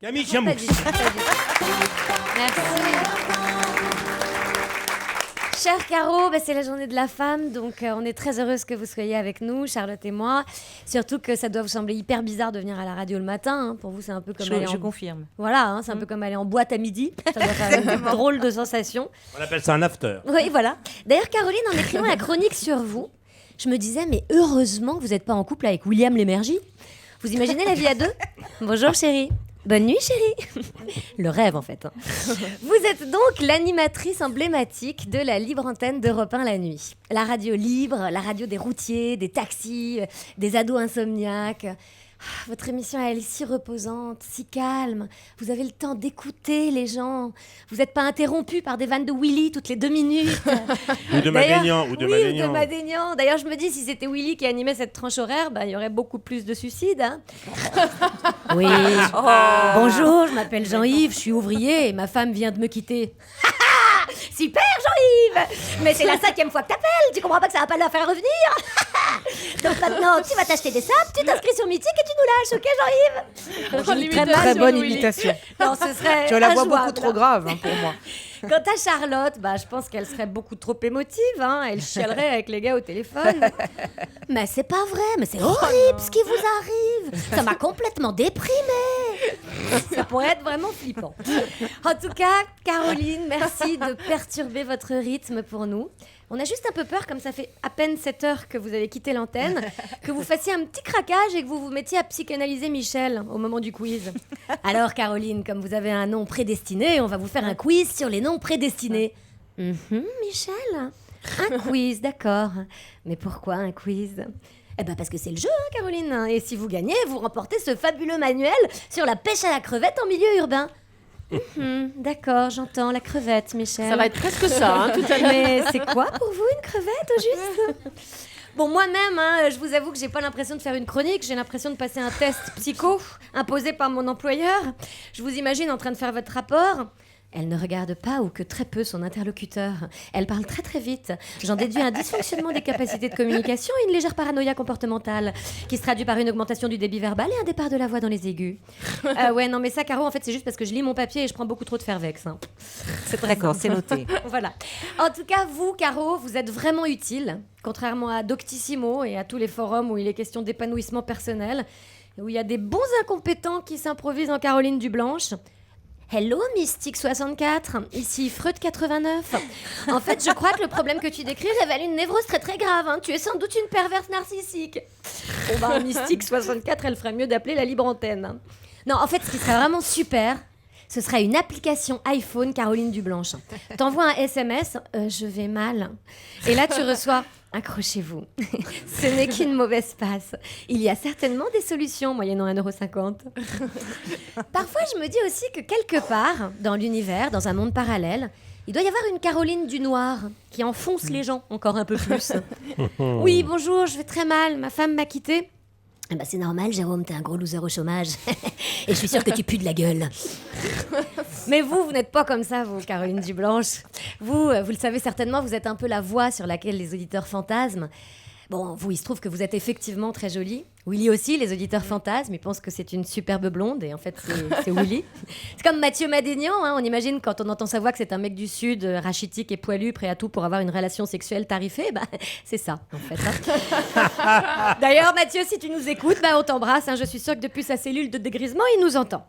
Camille Chamou. Merci. Cher Caro, c'est la journée de la femme, donc on est très heureuse que vous soyez avec nous, Charlotte et moi. Surtout que ça doit vous sembler hyper bizarre de venir à la radio le matin. Hein. Pour vous, c'est un peu comme Je confirme. Voilà, hein, c'est un peu comme aller en boîte à midi. Ça doit faire une drôle de sensation. On appelle ça un after. Oui, voilà. D'ailleurs, Caroline, en écrivant la chronique sur vous, je me disais, mais heureusement que vous n'êtes pas en couple avec William Lémergie. Vous imaginez la vie à deux? Bonjour chérie. Bonne nuit chérie. Le rêve en fait. Vous êtes donc l'animatrice emblématique de la libre antenne d'Europe 1 la nuit. La radio libre, la radio des routiers, des taxis, des ados insomniaques. Votre émission, elle est si reposante, si calme. Vous avez le temps d'écouter les gens. Vous n'êtes pas interrompu par des vannes de Willy toutes les 2 minutes. Ou de Madénian. Ou de Madénian. D'ailleurs, je me dis, si c'était Willy qui animait cette tranche horaire, il y aurait beaucoup plus de suicides. Hein. Oui. Bonjour, je m'appelle Jean-Yves, je suis ouvrier et ma femme vient de me quitter. Super Jean-Yves. Mais c'est la 5e fois que t'appelles. Tu comprends pas que ça va pas la faire revenir? Donc maintenant, tu vas t'acheter des sapes, tu t'inscris sur Mythique et tu nous lâches, ok Jean-Yves? Très bonne imitation. Non, ce serait Tu as la voix injouable. beaucoup trop grave pour moi. Quant à Charlotte, je pense qu'elle serait beaucoup trop émotive. Hein. Elle chialerait avec les gars au téléphone. Mais c'est pas vrai, mais c'est horrible ce qui vous arrive. Ça m'a complètement déprimée. Ça pourrait être vraiment flippant. En tout cas, Caroline, merci de perturber votre rythme pour nous. On a juste un peu peur, comme ça fait à peine 7 heures que vous avez quitté l'antenne, que vous fassiez un petit craquage et que vous vous mettiez à psychanalyser Michel au moment du quiz. Alors, Caroline, comme vous avez un nom prédestiné, on va vous faire un quiz sur les noms prédestinés. Michel? Un quiz, d'accord. Mais pourquoi un quiz? Parce que c'est le jeu, hein, Caroline. Et si vous gagnez, vous remportez ce fabuleux manuel sur la pêche à la crevette en milieu urbain. D'accord, j'entends, la crevette, Michel. Ça va être presque ça, hein, tout à l'heure. Mais c'est quoi pour vous une crevette, au juste? Bon, moi-même, je vous avoue que j'ai pas l'impression de faire une chronique, j'ai l'impression de passer un test psycho imposé par mon employeur. Je vous imagine en train de faire votre rapport. Elle ne regarde pas ou que très peu son interlocuteur. Elle parle très très vite. J'en déduis un dysfonctionnement des capacités de communication et une légère paranoïa comportementale qui se traduit par une augmentation du débit verbal et un départ de la voix dans les aigus. Ouais, non mais ça, Caro, en fait, c'est juste parce que je lis mon papier et je prends beaucoup trop de Fervex. Hein. C'est d'accord, c'est noté. Voilà. En tout cas, vous, Caro, vous êtes vraiment utile, contrairement à Doctissimo et à tous les forums où il est question d'épanouissement personnel, où il y a des bons incompétents qui s'improvisent en Caroline Dublanche. Hello Mystique64, ici Freud89. En fait, je crois que le problème que tu décris révèle une névrose très très grave. Hein. Tu es sans doute une perverse narcissique. Bon Mystique64, elle ferait mieux d'appeler la libre antenne. Non, en fait, ce qui serait vraiment super, ce serait une application iPhone Caroline Dublanche. T'envoies un SMS, je vais mal. Et là, tu reçois... Accrochez-vous, ce n'est qu'une mauvaise passe. Il y a certainement des solutions moyennant 1,50 €. Parfois, je me dis aussi que quelque part, dans l'univers, dans un monde parallèle, il doit y avoir une Caroline du Noir qui enfonce les gens encore un peu plus. Oui, bonjour, je vais très mal, ma femme m'a quittée. C'est normal, Jérôme, t'es un gros loser au chômage. Et je suis sûre que tu pues de la gueule. Mais vous n'êtes pas comme ça, vous, Caroline Dublanche. Vous le savez certainement, vous êtes un peu la voix sur laquelle les auditeurs fantasment. Bon, vous, il se trouve que vous êtes effectivement très jolie. Willy aussi, les auditeurs fantasment, ils pensent que c'est une superbe blonde, et en fait, c'est Willy. C'est comme Mathieu Madénian, hein, on imagine quand on entend sa voix que c'est un mec du Sud, rachitique et poilu, prêt à tout pour avoir une relation sexuelle tarifée, c'est ça, en fait. Hein. D'ailleurs, Mathieu, si tu nous écoutes, on t'embrasse, hein, je suis sûre que depuis sa cellule de dégrisement, il nous entend.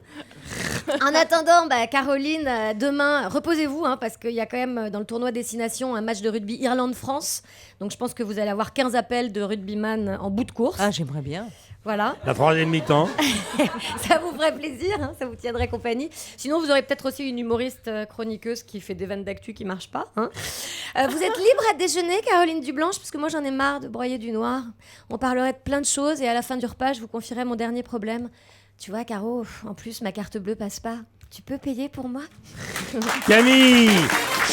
En attendant, Caroline, demain, reposez-vous, hein, parce qu'il y a quand même dans le tournoi Destination un match de rugby Irlande-France, donc je pense que vous allez avoir 15 appels de rugbyman en bout de course. Ah, j'aimerais bien. Voilà. La troisième mi-temps. Ça vous ferait plaisir, hein, ça vous tiendrait compagnie. Sinon, vous aurez peut-être aussi une humoriste chroniqueuse qui fait des vannes d'actu qui marchent pas. Hein. Vous êtes libre à déjeuner, Caroline Dublanche, parce que moi j'en ai marre de broyer du noir. On parlerait de plein de choses et à la fin du repas, je vous confierai mon dernier problème. Tu vois, Caro, en plus ma carte bleue passe pas. Tu peux payer pour moi? Camille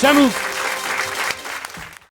Chamou.